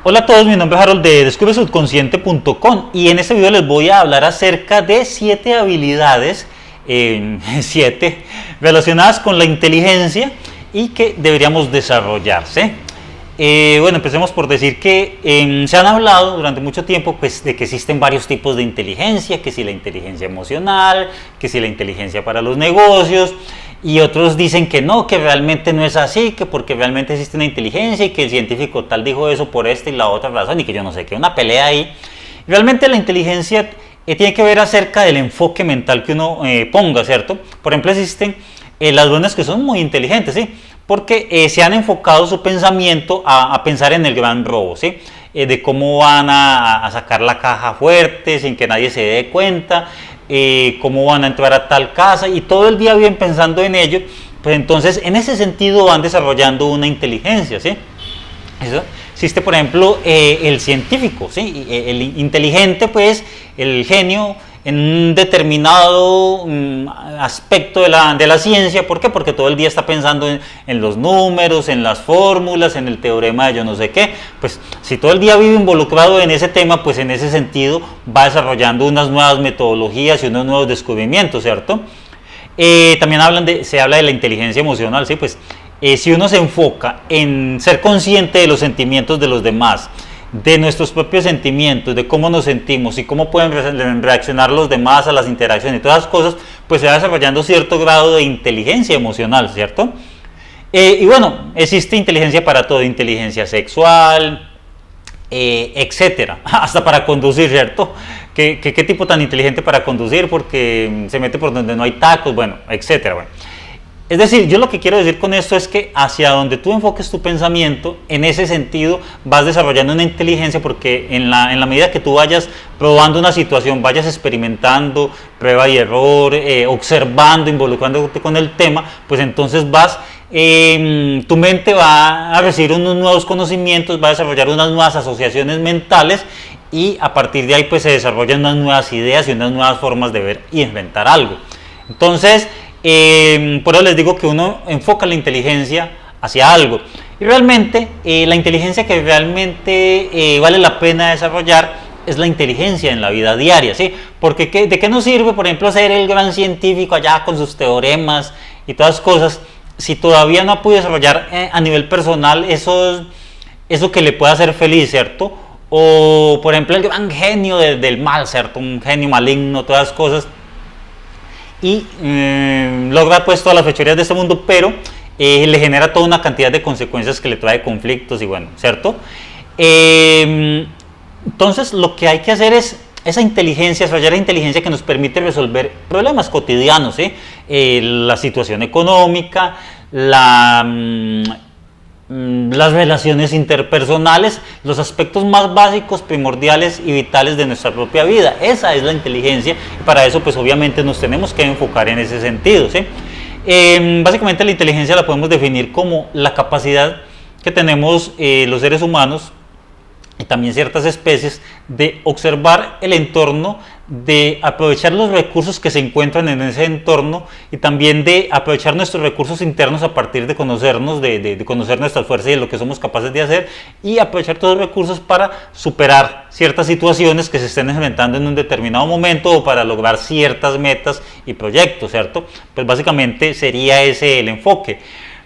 Hola a todos, mi nombre es Harold de descubresubconsciente.com y en este video les voy a hablar acerca de 7 habilidades, 7 relacionadas con la inteligencia y que deberíamos desarrollarse. Bueno, empecemos por decir que se han hablado durante mucho tiempo pues, de que existen varios tipos de inteligencia, que si la inteligencia emocional, que si la inteligencia para los negocios, y otros dicen que no, que realmente no es así, que porque realmente existe una inteligencia y que el científico tal dijo eso por esta y la otra razón y que yo no sé qué, una pelea ahí. Realmente la inteligencia tiene que ver acerca del enfoque mental que uno ponga, ¿cierto? Por ejemplo, existen las buenas que son muy inteligentes, ¿sí? Porque se han enfocado su pensamiento a pensar en el gran robo, ¿sí? De cómo van a sacar la caja fuerte sin que nadie se dé cuenta, cómo van a entrar a tal casa y todo el día viven pensando en ello. Pues entonces en ese sentido van desarrollando una inteligencia, ¿sí? Eso. Existe por ejemplo el científico, ¿sí? El inteligente, pues el genio en un determinado aspecto de la ciencia. ¿Por qué? Porque todo el día está pensando en los números, en las fórmulas, en el teorema de yo no sé qué. Pues si todo el día vive involucrado en ese tema, pues en ese sentido va desarrollando unas nuevas metodologías y unos nuevos descubrimientos, ¿cierto? También se habla de la inteligencia emocional, ¿sí? Pues si uno se enfoca en ser consciente de los sentimientos de los demás, de nuestros propios sentimientos, de cómo nos sentimos y cómo pueden reaccionar los demás a las interacciones y todas las cosas, pues se va desarrollando cierto grado de inteligencia emocional, ¿cierto? Y bueno, existe inteligencia para todo, inteligencia sexual, etcétera, hasta para conducir, ¿cierto? ¿Qué tipo tan inteligente para conducir? Porque se mete por donde no hay tacos, bueno, etcétera, bueno. Es decir, yo lo que quiero decir con esto es que hacia donde tú enfoques tu pensamiento, en ese sentido vas desarrollando una inteligencia, porque en la medida que tú vayas probando una situación, vayas experimentando, prueba y error, observando, involucrándote con el tema, pues entonces tu mente va a recibir unos nuevos conocimientos, va a desarrollar unas nuevas asociaciones mentales y a partir de ahí pues se desarrollan unas nuevas ideas y unas nuevas formas de ver y inventar algo. Entonces, por eso les digo que uno enfoca la inteligencia hacia algo y realmente la inteligencia que realmente vale la pena desarrollar es la inteligencia en la vida diaria, ¿sí? Porque ¿de qué nos sirve, por ejemplo, ser el gran científico allá con sus teoremas y todas las cosas si todavía no ha podido desarrollar a nivel personal eso que le pueda hacer feliz, ¿cierto? O por ejemplo el gran genio del mal, ¿cierto? Un genio maligno, todas las cosas, y logra pues todas las fechorías de este mundo, pero le genera toda una cantidad de consecuencias que le trae conflictos y bueno, ¿cierto? Entonces lo que hay que hacer es esa inteligencia, desarrollar la inteligencia que nos permite resolver problemas cotidianos, ¿sí? La situación económica, las relaciones interpersonales, los aspectos más básicos, primordiales y vitales de nuestra propia vida. Esa es la inteligencia y para eso pues obviamente nos tenemos que enfocar en ese sentido, ¿sí? Básicamente la inteligencia la podemos definir como la capacidad que tenemos los seres humanos y también ciertas especies de observar el entorno, de aprovechar los recursos que se encuentran en ese entorno y también de aprovechar nuestros recursos internos a partir de conocernos, de conocer nuestras fuerzas y de lo que somos capaces de hacer y aprovechar todos los recursos para superar ciertas situaciones que se estén enfrentando en un determinado momento o para lograr ciertas metas y proyectos, ¿cierto? Pues básicamente sería ese el enfoque.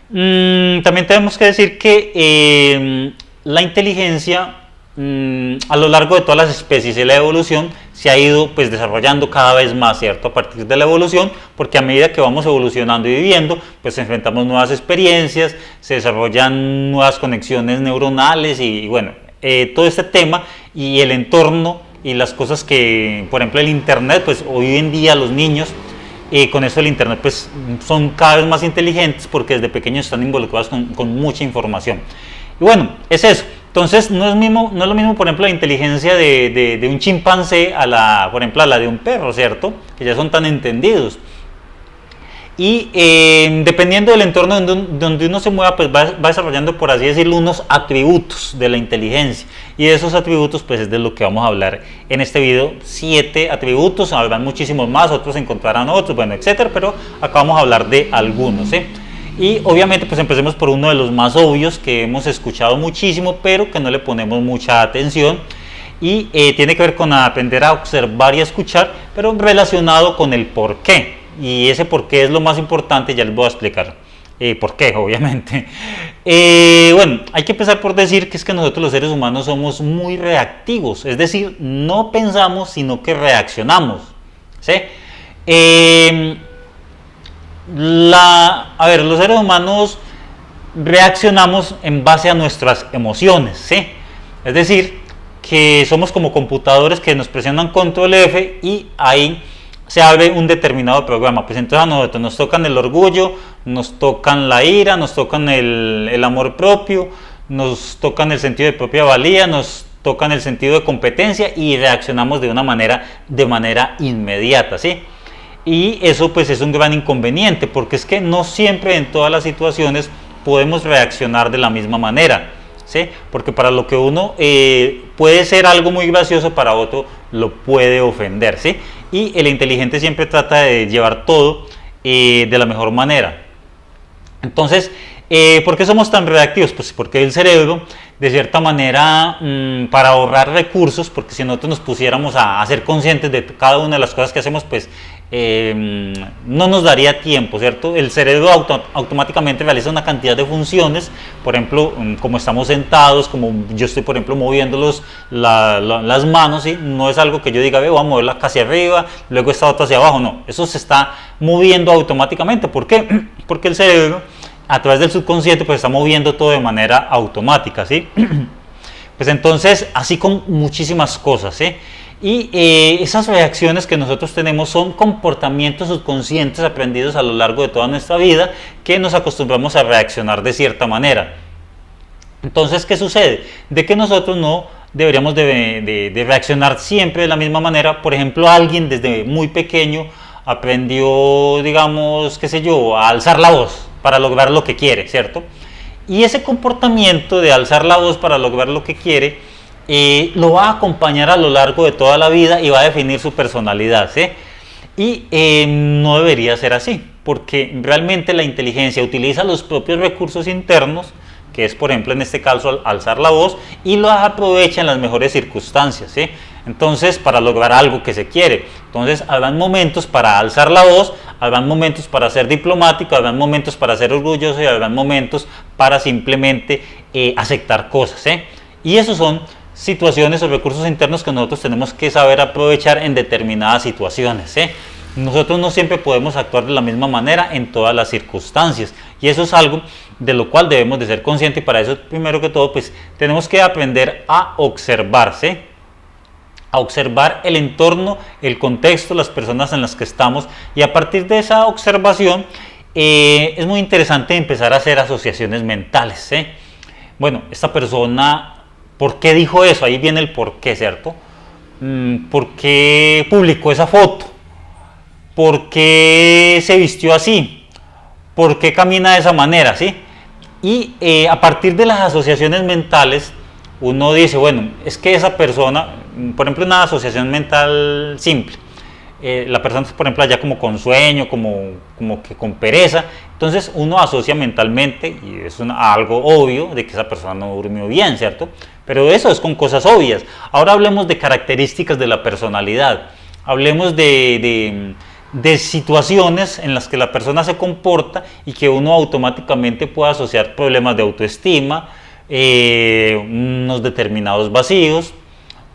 También tenemos que decir que la inteligencia a lo largo de todas las especies y la evolución se ha ido pues desarrollando cada vez más, ¿cierto? A partir de la evolución, porque a medida que vamos evolucionando y viviendo, pues enfrentamos nuevas experiencias, se desarrollan nuevas conexiones neuronales y bueno, todo este tema y el entorno y las cosas que, por ejemplo el internet, pues hoy en día los niños con eso el internet pues son cada vez más inteligentes porque desde pequeños están involucrados con mucha información. Y bueno, es eso. Entonces no es lo mismo, por ejemplo, la inteligencia de un chimpancé por ejemplo, a la de un perro, ¿cierto? Que ya son tan entendidos. Y dependiendo del entorno donde uno se mueva, pues va desarrollando, por así decirlo, unos atributos de la inteligencia. Y de esos atributos, pues es de lo que vamos a hablar en este video. 7 atributos, habrán muchísimos más, otros encontrarán otros, bueno, etcétera, pero acá vamos a hablar de algunos, ¿sí? Y obviamente pues empecemos por uno de los más obvios que hemos escuchado muchísimo, pero que no le ponemos mucha atención. Y tiene que ver con aprender a observar y a escuchar, pero relacionado con el por qué. Y ese por qué es lo más importante, ya les voy a explicar por qué, obviamente. Bueno, hay que empezar por decir que es que nosotros los seres humanos somos muy reactivos, es decir, no pensamos, sino que reaccionamos, ¿sí? A ver, los seres humanos reaccionamos en base a nuestras emociones, ¿sí? Es decir, que somos como computadores que nos presionan control F y ahí se abre un determinado programa. Pues entonces a nosotros nos tocan el orgullo, nos tocan la ira, nos tocan el amor propio, nos tocan el sentido de propia valía, nos tocan el sentido de competencia y reaccionamos de manera inmediata, ¿sí? Y eso pues es un gran inconveniente, porque es que no siempre en todas las situaciones podemos reaccionar de la misma manera, ¿sí? Porque para lo que uno puede ser algo muy gracioso, para otro lo puede ofender, ¿sí? Y el inteligente siempre trata de llevar todo de la mejor manera. Entonces, ¿por qué somos tan reactivos? Pues porque el cerebro, de cierta manera, para ahorrar recursos, porque si nosotros nos pusiéramos a ser conscientes de cada una de las cosas que hacemos, pues no nos daría tiempo, ¿cierto? El cerebro automáticamente realiza una cantidad de funciones, por ejemplo, como estamos sentados, como yo estoy, por ejemplo, moviendo las manos, ¿sí? No es algo que yo diga, voy a moverla hacia arriba, luego esta otra hacia abajo, no, eso se está moviendo automáticamente. ¿Por qué? Porque el cerebro, a través del subconsciente, pues está moviendo todo de manera automática, ¿sí? Pues entonces, así con muchísimas cosas, ¿sí? Y esas reacciones que nosotros tenemos son comportamientos subconscientes aprendidos a lo largo de toda nuestra vida, que nos acostumbramos a reaccionar de cierta manera. Entonces, ¿qué sucede? De que nosotros no deberíamos de reaccionar siempre de la misma manera. Por ejemplo, alguien desde muy pequeño aprendió, digamos, qué sé yo, a alzar la voz para lograr lo que quiere, ¿cierto? Y ese comportamiento de alzar la voz para lograr lo que quiere lo va a acompañar a lo largo de toda la vida y va a definir su personalidad, ¿sí? Y no debería ser así, porque realmente la inteligencia utiliza los propios recursos internos, que es, por ejemplo, en este caso alzar la voz, y lo aprovecha en las mejores circunstancias, ¿sí? Entonces, para lograr algo que se quiere. Entonces, habrán momentos para alzar la voz, habrán momentos para ser diplomático, habrán momentos para ser orgulloso y habrán momentos para simplemente aceptar cosas, ¿sí? Y esos son situaciones o recursos internos que nosotros tenemos que saber aprovechar en determinadas situaciones, ¿sí? Nosotros no siempre podemos actuar de la misma manera en todas las circunstancias, y eso es algo de lo cual debemos de ser conscientes, y para eso, primero que todo, pues tenemos que aprender a observarse, a observar el entorno, el contexto, las personas en las que estamos, y a partir de esa observación es muy interesante empezar a hacer asociaciones mentales, ¿sí? Bueno, esta persona, ¿por qué dijo eso? Ahí viene el por qué, ¿cierto? ¿Por qué publicó esa foto? ¿Por qué se vistió así? ¿Por qué camina de esa manera? ¿Sí? Y a partir de las asociaciones mentales, uno dice, bueno, es que esa persona, por ejemplo, una asociación mental simple, la persona, por ejemplo, allá como con sueño, como que con pereza, entonces uno asocia mentalmente, y es algo obvio, de que esa persona no durmió bien, ¿cierto? Pero eso es con cosas obvias. Ahora hablemos de características de la personalidad, hablemos de situaciones en las que la persona se comporta y que uno automáticamente puede asociar problemas de autoestima, unos determinados vacíos,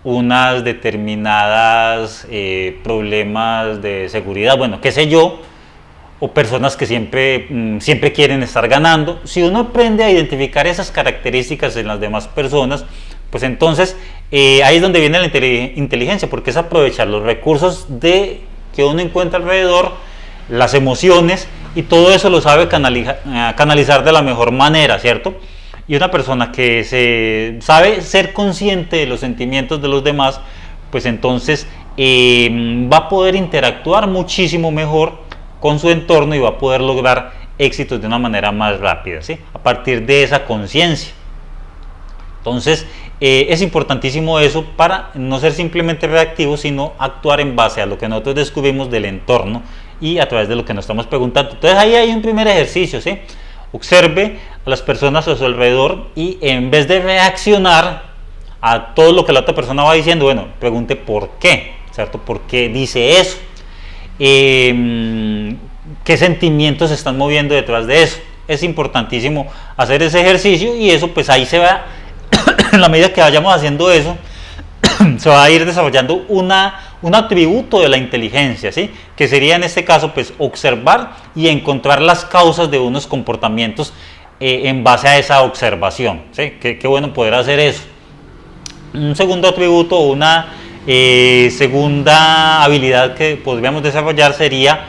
unas determinadas problemas de seguridad, bueno, qué sé yo, o personas que siempre quieren estar ganando. Si uno aprende a identificar esas características en las demás personas, pues entonces ahí es donde viene la inteligencia, porque es aprovechar los recursos que uno encuentra alrededor, las emociones, y todo eso lo sabe canalizar de la mejor manera, ¿cierto? Y una persona que sabe ser consciente de los sentimientos de los demás, pues entonces va a poder interactuar muchísimo mejor con su entorno y va a poder lograr éxitos de una manera más rápida, ¿sí? A partir de esa conciencia. Entonces es importantísimo eso para no ser simplemente reactivos, sino actuar en base a lo que nosotros descubrimos del entorno y a través de lo que nos estamos preguntando. Entonces ahí hay un primer ejercicio, ¿sí? Observe a las personas a su alrededor y en vez de reaccionar a todo lo que la otra persona va diciendo, bueno, pregunte por qué, ¿cierto? ¿Por qué dice eso? ¿Qué sentimientos se están moviendo detrás de eso? Es importantísimo hacer ese ejercicio y eso pues ahí se va, en la medida que vayamos haciendo eso, se va a ir desarrollando un atributo de la inteligencia, ¿sí? Que sería en este caso pues observar y encontrar las causas de unos comportamientos en base a esa observación, ¿sí? Qué bueno poder hacer eso. Un segundo atributo, una segunda habilidad que podríamos desarrollar sería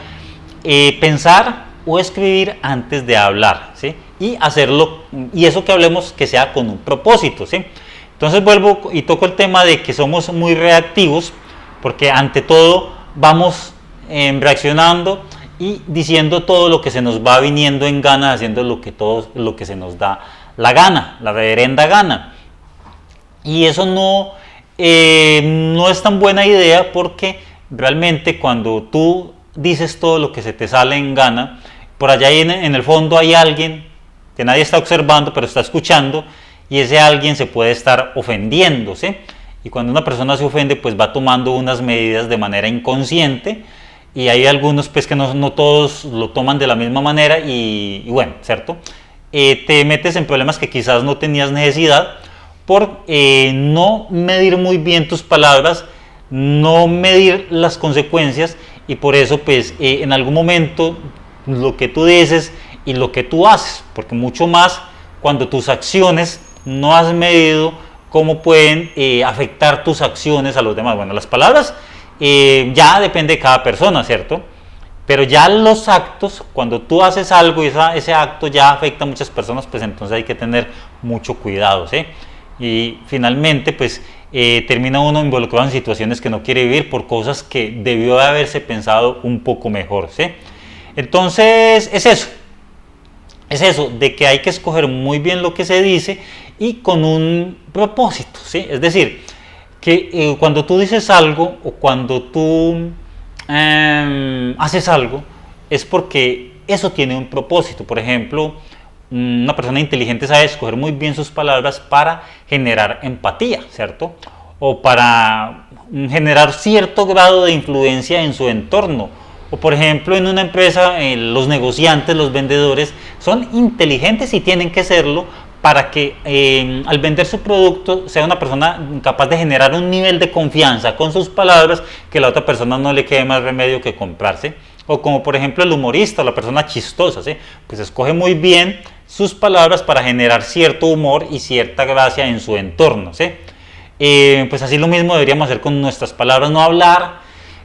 pensar o escribir antes de hablar, ¿sí? Y hacerlo, y eso que hablemos que sea con un propósito, ¿sí? Entonces vuelvo y toco el tema de que somos muy reactivos, porque ante todo vamos reaccionando y diciendo todo lo que se nos va viniendo en gana, haciendo todo lo que se nos da la gana, la reverenda gana. Y eso no es tan buena idea, porque realmente cuando tú dices todo lo que se te sale en gana, por allá en el fondo hay alguien que nadie está observando pero está escuchando, y ese alguien se puede estar ofendiendo, ¿sí? Y cuando una persona se ofende pues va tomando unas medidas de manera inconsciente, y hay algunos pues que no todos lo toman de la misma manera y bueno, ¿cierto? Te metes en problemas que quizás no tenías necesidad por no medir muy bien tus palabras, no medir las consecuencias, y por eso pues en algún momento lo que tú dices y lo que tú haces, porque mucho más cuando tus acciones no has medido cómo pueden afectar tus acciones a los demás. Bueno, las palabras ya depende de cada persona, ¿cierto? Pero ya los actos, cuando tú haces algo y ese acto ya afecta a muchas personas, pues entonces hay que tener mucho cuidado, ¿sí? Y finalmente pues termina uno involucrado en situaciones que no quiere vivir por cosas que debió de haberse pensado un poco mejor, ¿sí? Entonces es eso, de que hay que escoger muy bien lo que se dice y con un propósito, ¿sí? Es decir, que cuando tú dices algo o cuando tú haces algo, es porque eso tiene un propósito. Por ejemplo, una persona inteligente sabe escoger muy bien sus palabras para generar empatía, ¿cierto? O para generar cierto grado de influencia en su entorno. O por ejemplo, en una empresa, los negociantes, los vendedores, son inteligentes y tienen que serlo para que al vender su producto sea una persona capaz de generar un nivel de confianza con sus palabras que la otra persona no le quede más remedio que comprarse. O como por ejemplo el humorista, la persona chistosa, ¿sí? Pues escoge muy bien sus palabras para generar cierto humor y cierta gracia en su entorno, ¿sí? Pues así lo mismo deberíamos hacer con nuestras palabras, no hablar.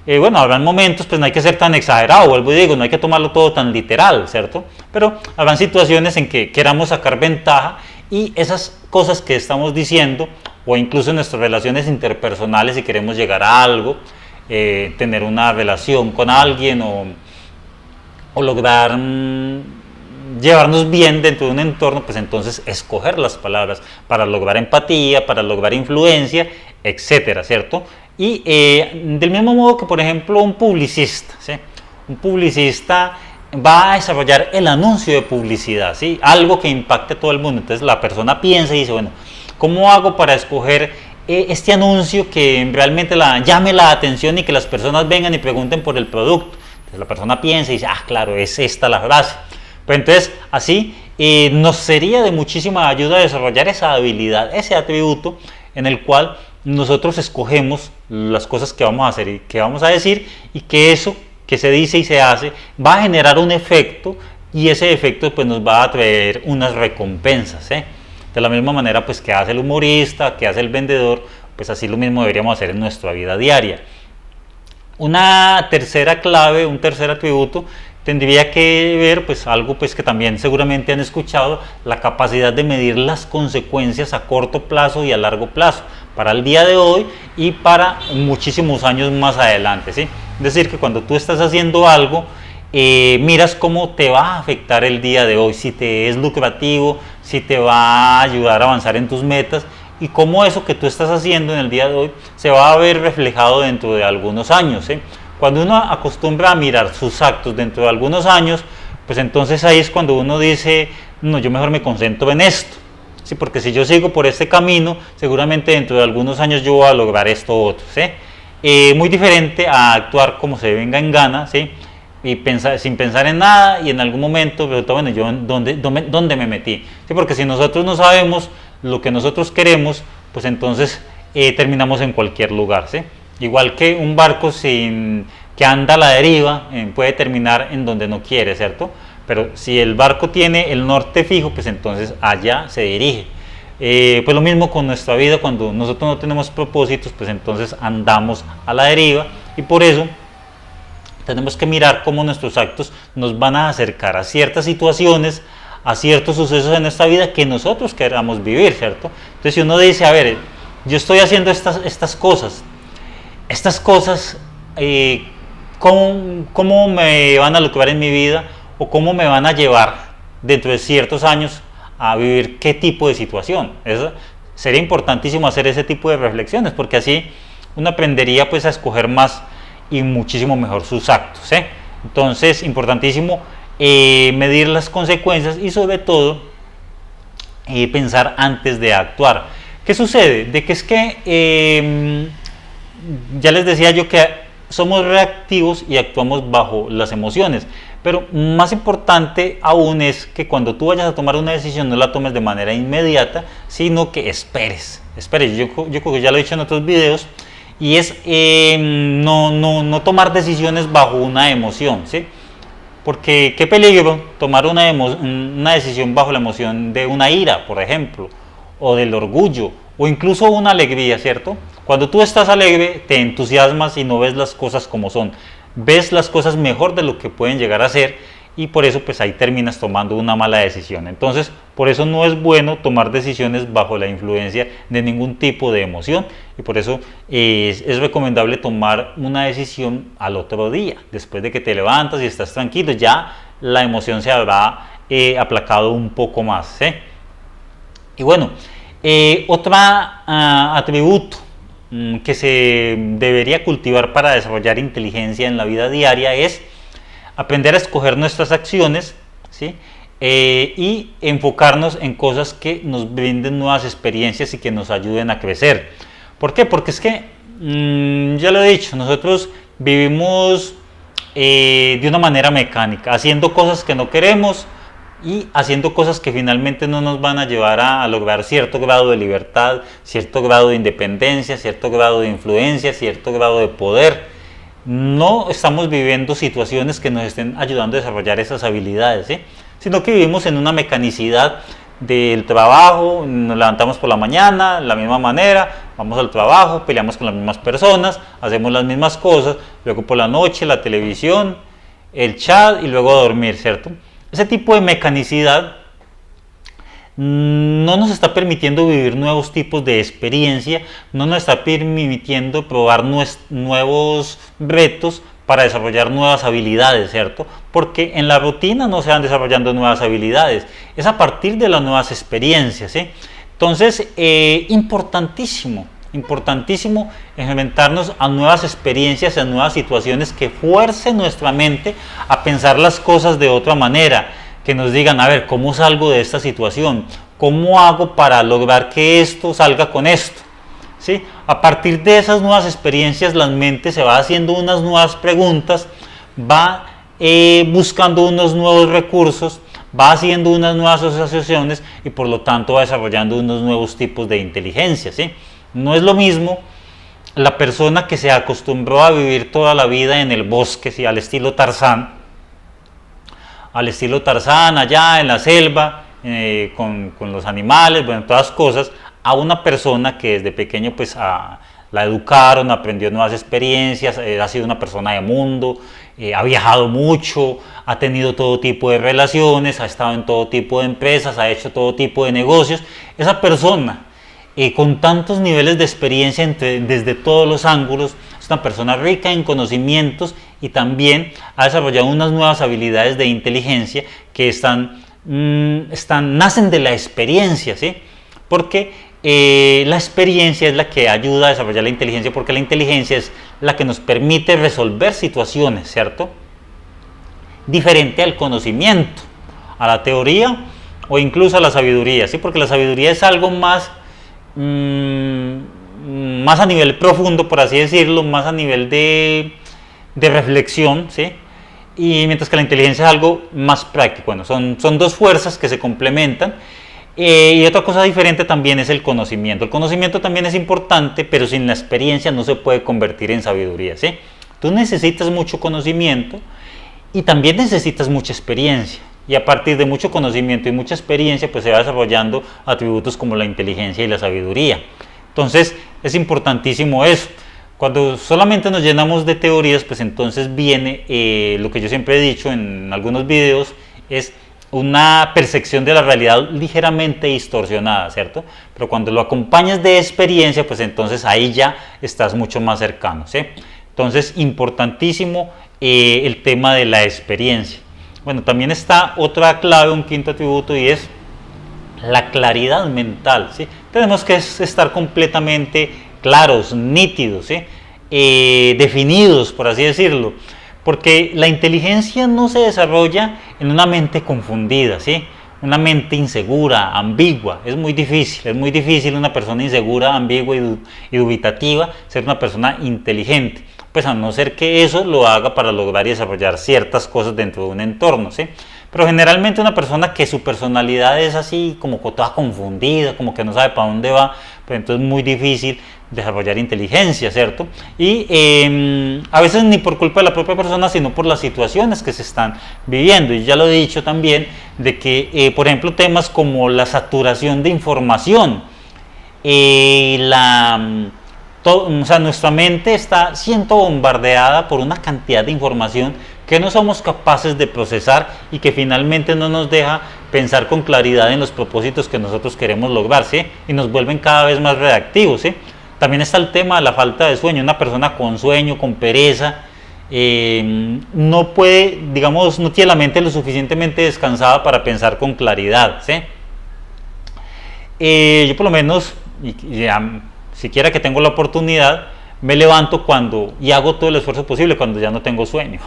Bueno, habrán momentos, pues no hay que ser tan exagerado, vuelvo y digo, no hay que tomarlo todo tan literal, ¿cierto? Pero habrán situaciones en que queramos sacar ventaja y esas cosas que estamos diciendo, o incluso en nuestras relaciones interpersonales, si queremos llegar a algo, tener una relación con alguien o lograr llevarnos bien dentro de un entorno, pues entonces escoger las palabras para lograr empatía, para lograr influencia, etcétera, ¿cierto? Y del mismo modo que por ejemplo un publicista, ¿sí? Un publicista va a desarrollar el anuncio de publicidad, ¿sí? Algo que impacte a todo el mundo. Entonces la persona piensa y dice, bueno, ¿cómo hago para escoger este anuncio que realmente llame la atención y que las personas vengan y pregunten por el producto? Entonces la persona piensa y dice, claro, es esta la frase. Pues entonces así nos sería de muchísima ayuda desarrollar esa habilidad, ese atributo en el cual nosotros escogemos las cosas que vamos a hacer y que vamos a decir, y que eso que se dice y se hace va a generar un efecto, y ese efecto pues nos va a traer unas recompensas, ¿eh? De la misma manera pues que hace el humorista, que hace el vendedor, pues así lo mismo deberíamos hacer en nuestra vida diaria. Una tercera clave, un tercer atributo tendría que ver pues algo pues que también seguramente han escuchado, la capacidad de medir las consecuencias a corto plazo y a largo plazo para el día de hoy y para muchísimos años más adelante, ¿sí? Es decir, que cuando tú estás haciendo algo, miras cómo te va a afectar el día de hoy, si te es lucrativo, si te va a ayudar a avanzar en tus metas, y cómo eso que tú estás haciendo en el día de hoy se va a ver reflejado dentro de algunos años, ¿sí? Cuando uno acostumbra a mirar sus actos dentro de algunos años, pues entonces ahí es cuando uno dice, no, yo mejor me concentro en esto, ¿sí? Porque si yo sigo por este camino, seguramente dentro de algunos años yo voy a lograr esto otro, ¿sí? Muy diferente a actuar como se venga en gana, ¿sí? Y sin pensar en nada, y en algún momento, pero bueno, yo ¿dónde me metí? ¿Sí? Porque si nosotros no sabemos lo que nosotros queremos, pues entonces terminamos en cualquier lugar, ¿sí? Igual que un barco que anda a la deriva, puede terminar en donde no quiere, ¿cierto? Pero si el barco tiene el norte fijo, pues entonces allá se dirige. Pues lo mismo con nuestra vida, cuando nosotros no tenemos propósitos, pues entonces andamos a la deriva, y por eso tenemos que mirar cómo nuestros actos nos van a acercar a ciertas situaciones, a ciertos sucesos en nuestra vida que nosotros queramos vivir, ¿cierto? Entonces si uno dice, a ver, yo estoy haciendo estas cosas, ¿cómo me van a lucrar en mi vida, o cómo me van a llevar dentro de ciertos años a vivir qué tipo de situación? Sería importantísimo hacer ese tipo de reflexiones, porque así uno aprendería pues a escoger más y muchísimo mejor sus actos, ¿eh? Entonces, importantísimo medir las consecuencias, y sobre todo pensar antes de actuar. ¿Qué sucede? De que es que ya les decía yo que somos reactivos y actuamos bajo las emociones, pero más importante aún es que cuando tú vayas a tomar una decisión no la tomes de manera inmediata, sino que esperes. Yo creo que ya lo he dicho en otros videos, y es no tomar decisiones bajo una emoción, ¿sí? Porque qué peligro tomar una decisión bajo la emoción de una ira, por ejemplo, o del orgullo, o incluso una alegría, ¿cierto? Cuando tú estás alegre, te entusiasmas y no ves las cosas como son, ves las cosas mejor de lo que pueden llegar a ser, y por eso pues ahí terminas tomando una mala decisión. Entonces, por eso no es bueno tomar decisiones bajo la influencia de ningún tipo de emoción, y por eso es recomendable tomar una decisión al otro día, después de que te levantas y estás tranquilo, ya la emoción se habrá aplacado un poco más, ¿sí? Y bueno, otro atributo que se debería cultivar para desarrollar inteligencia en la vida diaria es aprender a escoger nuestras acciones, ¿sí? Y enfocarnos en cosas que nos brinden nuevas experiencias y que nos ayuden a crecer. ¿Por qué? Porque es que, ya lo he dicho, nosotros vivimos de una manera mecánica, haciendo cosas que no queremos y haciendo cosas que finalmente no nos van a llevar a lograr cierto grado de libertad, cierto grado de independencia, cierto grado de influencia, cierto grado de poder. No estamos viviendo situaciones que nos estén ayudando a desarrollar esas habilidades, ¿sí? Sino que vivimos en una mecanicidad del trabajo. Nos levantamos por la mañana de la misma manera, vamos al trabajo, peleamos con las mismas personas, hacemos las mismas cosas, luego por la noche la televisión, el chat y luego a dormir, ¿cierto? Ese tipo de mecanicidad no nos está permitiendo vivir nuevos tipos de experiencia, no nos está permitiendo probar nuevos retos para desarrollar nuevas habilidades, ¿cierto? Porque en la rutina no se van desarrollando nuevas habilidades, es a partir de las nuevas experiencias, ¿sí? Entonces, importantísimo enfrentarnos a nuevas experiencias, a nuevas situaciones que fuercen nuestra mente a pensar las cosas de otra manera, que nos digan, a ver, ¿cómo salgo de esta situación? ¿Cómo hago para lograr que esto salga con esto? ¿Sí? A partir de esas nuevas experiencias, la mente se va haciendo unas nuevas preguntas, va buscando unos nuevos recursos, va haciendo unas nuevas asociaciones, y por lo tanto va desarrollando unos nuevos tipos de inteligencia, ¿sí? No es lo mismo la persona que se acostumbró a vivir toda la vida en el bosque, ¿sí? Al estilo Tarzán, allá en la selva, con los animales, bueno, todas cosas, a una persona que desde pequeño pues la educaron, aprendió nuevas experiencias, ha sido una persona de mundo, ha viajado mucho, ha tenido todo tipo de relaciones, ha estado en todo tipo de empresas, ha hecho todo tipo de negocios. Esa persona, con tantos niveles de experiencia desde todos los ángulos, es una persona rica en conocimientos, y también ha desarrollado unas nuevas habilidades de inteligencia que nacen de la experiencia, ¿sí? Porque la experiencia es la que ayuda a desarrollar la inteligencia, porque la inteligencia es la que nos permite resolver situaciones, ¿cierto? Diferente al conocimiento, a la teoría, o incluso a la sabiduría, ¿sí? Porque la sabiduría es algo más, más a nivel profundo, por así decirlo, más a nivel de reflexión, ¿sí? Y mientras que la inteligencia es algo más práctico. Bueno, son dos fuerzas que se complementan. Y otra cosa diferente también es el conocimiento. El conocimiento también es importante, pero sin la experiencia no se puede convertir en sabiduría, ¿sí? Tú necesitas mucho conocimiento y también necesitas mucha experiencia. Y a partir de mucho conocimiento y mucha experiencia, pues se va desarrollando atributos como la inteligencia y la sabiduría. Entonces, es importantísimo eso. Cuando solamente nos llenamos de teorías, pues entonces viene lo que yo siempre he dicho en algunos videos, es una percepción de la realidad ligeramente distorsionada, ¿cierto? Pero cuando lo acompañas de experiencia, pues entonces ahí ya estás mucho más cercano, ¿sí? Entonces, importantísimo el tema de la experiencia. Bueno, también está otra clave, un quinto atributo, y es la claridad mental, ¿sí? Tenemos que estar completamente claros, nítidos, ¿sí? Definidos, por así decirlo. Porque la inteligencia no se desarrolla en una mente confundida, ¿sí? Una mente insegura, ambigua. Es muy difícil una persona insegura, ambigua y dubitativa ser una persona inteligente. Pues a no ser que eso lo haga para lograr y desarrollar ciertas cosas dentro de un entorno, ¿sí? Pero generalmente una persona que su personalidad es así como toda confundida, como que no sabe para dónde va, pues entonces es muy difícil desarrollar inteligencia, ¿cierto? Y a veces ni por culpa de la propia persona, sino por las situaciones que se están viviendo. Y ya lo he dicho también, de que, por ejemplo, temas como la saturación de información, o sea, nuestra mente está siendo bombardeada por una cantidad de información que no somos capaces de procesar y que finalmente no nos deja pensar con claridad en los propósitos que nosotros queremos lograr, ¿sí? Y nos vuelven cada vez más reactivos, ¿sí? También está el tema de la falta de sueño. Una persona con sueño, con pereza, no puede, digamos, no tiene la mente lo suficientemente descansada para pensar con claridad, ¿sí? Yo por lo menos, siquiera que tengo la oportunidad, me levanto y hago todo el esfuerzo posible cuando ya no tengo sueño.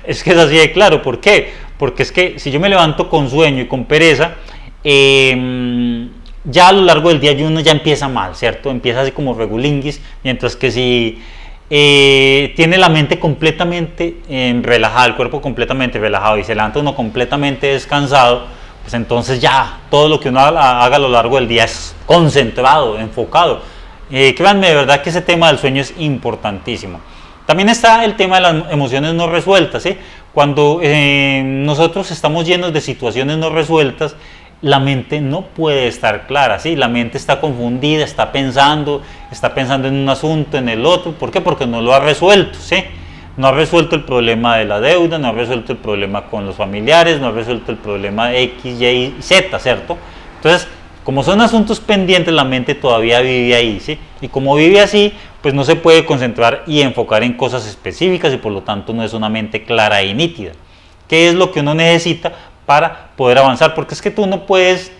Es que es así de claro. ¿Por qué? Porque es que si yo me levanto con sueño y con pereza, ya a lo largo del día uno ya empieza mal, ¿cierto? Empieza así como regulinguis, mientras que si tiene la mente completamente relajada, el cuerpo completamente relajado y se levanta uno completamente descansado, pues entonces ya todo lo que uno haga a lo largo del día es concentrado, enfocado. Créanme, de verdad que ese tema del sueño es importantísimo. También está el tema de las emociones no resueltas, ¿sí? Cuando nosotros estamos llenos de situaciones no resueltas, la mente no puede estar clara, ¿sí? La mente está confundida, está pensando en un asunto, en el otro. ¿Por qué? Porque no lo ha resuelto, ¿sí? No ha resuelto el problema de la deuda, no ha resuelto el problema con los familiares, no ha resuelto el problema de X, Y, Z, ¿cierto? Entonces, como son asuntos pendientes, la mente todavía vive ahí, ¿sí? Y como vive así, pues no se puede concentrar y enfocar en cosas específicas y por lo tanto no es una mente clara y nítida. ¿Qué es lo que uno necesita para poder avanzar? Porque es que tú no puedes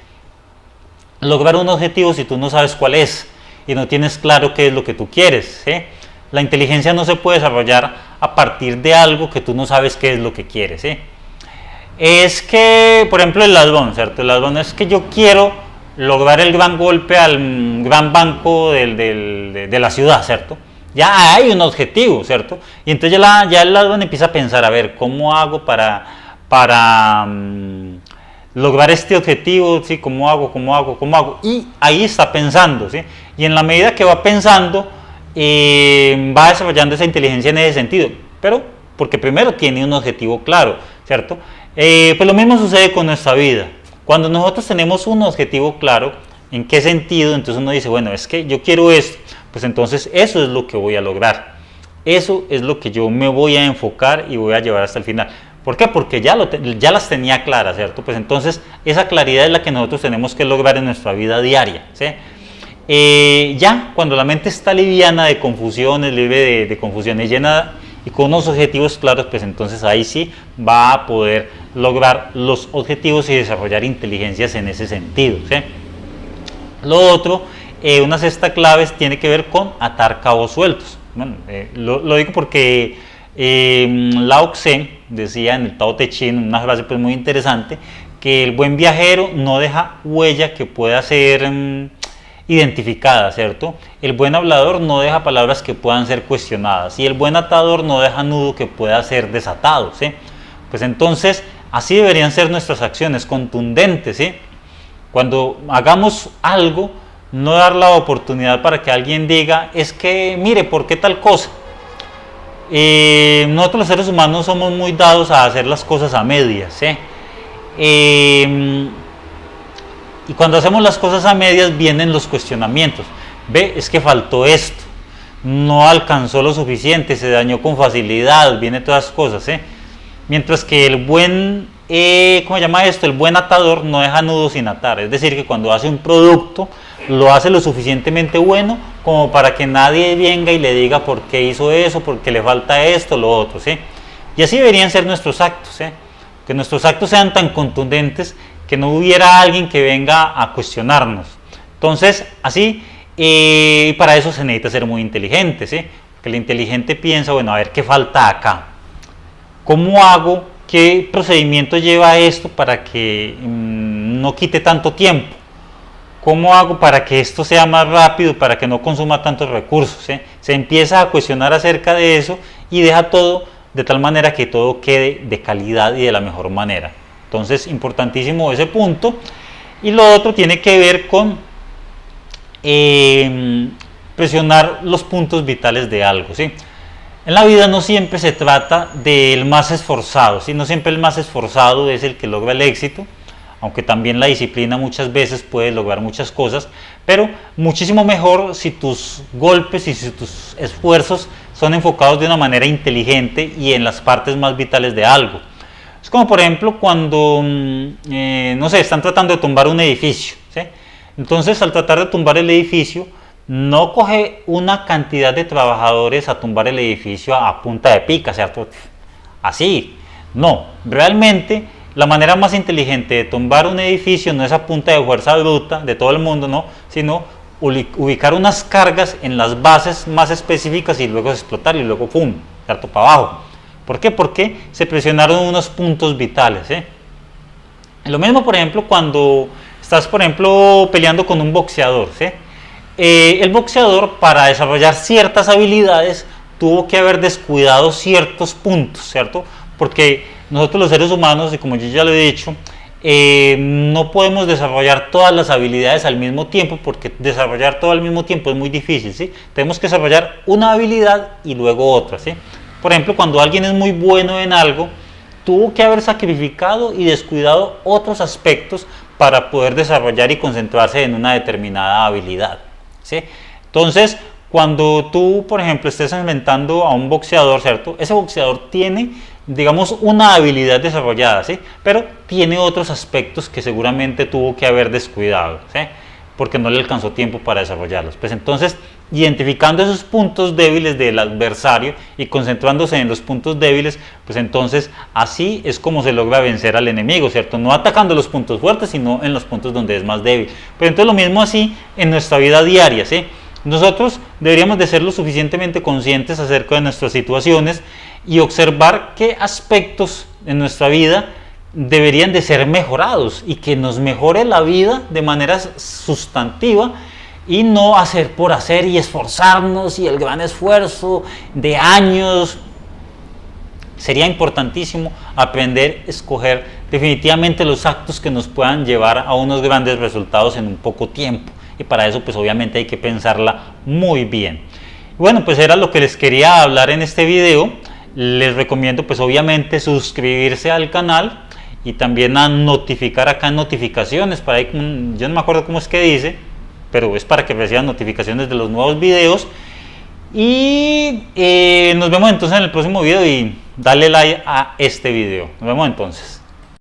lograr un objetivo si tú no sabes cuál es y no tienes claro qué es lo que tú quieres, ¿sí? La inteligencia no se puede desarrollar a partir de algo que tú no sabes qué es lo que quieres, ¿sí? Es que, por ejemplo, el ladrón, ¿cierto? El ladrón es que yo quiero lograr el gran golpe al gran banco de la ciudad, ¿cierto? Ya hay un objetivo, ¿cierto? Y entonces ya el ladrón empieza a pensar, a ver, ¿cómo hago para lograr este objetivo? ¿Sí? ¿Cómo hago? Y ahí está pensando, ¿sí? Y en la medida que va pensando, va desarrollando esa inteligencia en ese sentido, pero porque primero tiene un objetivo claro, ¿cierto? Pues lo mismo sucede con nuestra vida. Cuando nosotros tenemos un objetivo claro, ¿en qué sentido? Entonces uno dice, bueno, es que yo quiero esto, pues entonces eso es lo que voy a lograr, eso es lo que yo me voy a enfocar y voy a llevar hasta el final. ¿Por qué? Porque ya las tenía claras, ¿cierto? Pues entonces esa claridad es la que nosotros tenemos que lograr en nuestra vida diaria, ¿sí? Ya cuando la mente está liviana de confusiones, libre de confusiones, llena y con unos objetivos claros, pues entonces ahí sí va a poder lograr los objetivos y desarrollar inteligencias en ese sentido, ¿sí? Lo otro, una sexta clave tiene que ver con atar cabos sueltos. Bueno, lo digo porque Lao Tse decía en el Tao Te Ching, una frase pues muy interesante, que el buen viajero no deja huella que pueda ser identificada, ¿cierto? El buen hablador no deja palabras que puedan ser cuestionadas y el buen atador no deja nudo que pueda ser desatado, ¿sí? Pues entonces así deberían ser nuestras acciones, contundentes, ¿sí? Cuando hagamos algo, no dar la oportunidad para que alguien diga, es que mire, ¿por qué tal cosa? Nosotros los seres humanos somos muy dados a hacer las cosas a medias, ¿sí? Y cuando hacemos las cosas a medias vienen los cuestionamientos. Ve, es que faltó esto, no alcanzó lo suficiente, se dañó con facilidad, vienen todas las cosas, ¿eh? Mientras que el buen, ¿cómo se llama esto? El buen atador no deja nudos sin atar, es decir, que cuando hace un producto lo hace lo suficientemente bueno como para que nadie venga y le diga por qué hizo eso, porque le falta esto, lo otro, ¿sí? Y así deberían ser nuestros actos, ¿sí? Que nuestros actos sean tan contundentes que no hubiera alguien que venga a cuestionarnos. Entonces, así, para eso se necesita ser muy inteligente, ¿sí? Porque el inteligente piensa, bueno, a ver qué falta acá. ¿Cómo hago? ¿Qué procedimiento lleva esto para que no quite tanto tiempo? ¿Cómo hago para que esto sea más rápido, para que no consuma tantos recursos? ¿Sí? Se empieza a cuestionar acerca de eso y deja todo de tal manera que todo quede de calidad y de la mejor manera. Entonces, importantísimo ese punto. Y lo otro tiene que ver con presionar los puntos vitales de algo, ¿sí? En la vida no siempre se trata del más esforzado, ¿sí? No siempre el más esforzado es el que logra el éxito, aunque también la disciplina muchas veces puede lograr muchas cosas, pero muchísimo mejor si tus golpes y si tus esfuerzos son enfocados de una manera inteligente y en las partes más vitales de algo. Es como por ejemplo cuando, no sé, están tratando de tumbar un edificio, ¿sí? Entonces al tratar de tumbar el edificio, no coge una cantidad de trabajadores a tumbar el edificio a punta de pica, ¿cierto? Así, no, realmente la manera más inteligente de tumbar un edificio no es a punta de fuerza bruta de todo el mundo, no, sino ubicar unas cargas en las bases más específicas y luego explotar y luego ¡pum!, ¿cierto?, para abajo. ¿Por qué? Porque se presionaron unos puntos vitales, ¿eh? Lo mismo, por ejemplo, cuando estás, por ejemplo, peleando con un boxeador, ¿sí? El boxeador, para desarrollar ciertas habilidades, tuvo que haber descuidado ciertos puntos, ¿cierto? Porque nosotros los seres humanos, y como yo ya lo he dicho, no podemos desarrollar todas las habilidades al mismo tiempo, porque desarrollar todo al mismo tiempo es muy difícil, ¿sí? Tenemos que desarrollar una habilidad y luego otra, ¿sí? Por ejemplo, cuando alguien es muy bueno en algo, tuvo que haber sacrificado y descuidado otros aspectos para poder desarrollar y concentrarse en una determinada habilidad, ¿sí? Entonces, cuando tú, por ejemplo, estés enfrentando a un boxeador, ¿cierto? Ese boxeador tiene, digamos, una habilidad desarrollada, ¿sí? Pero tiene otros aspectos que seguramente tuvo que haber descuidado, ¿sí? Porque no le alcanzó tiempo para desarrollarlos. Pues entonces, identificando esos puntos débiles del adversario y concentrándose en los puntos débiles, pues entonces así es como se logra vencer al enemigo, ¿cierto? No atacando los puntos fuertes, sino en los puntos donde es más débil. Pero entonces lo mismo así en nuestra vida diaria, ¿sí? Nosotros deberíamos de ser lo suficientemente conscientes acerca de nuestras situaciones y observar qué aspectos en nuestra vida deberían de ser mejorados y que nos mejore la vida de manera sustantiva y no hacer por hacer y esforzarnos y el gran esfuerzo de años. Sería importantísimo aprender a escoger definitivamente los actos que nos puedan llevar a unos grandes resultados en un poco tiempo. Y para eso pues obviamente hay que pensarla muy bien. Bueno, pues era lo que les quería hablar en este video. Les recomiendo pues obviamente suscribirse al canal y también a notificar acá en notificaciones. Para ahí, yo no me acuerdo cómo es que dice, pero es para que reciban notificaciones de los nuevos videos. Y nos vemos entonces en el próximo video y dale like a este video. Nos vemos entonces.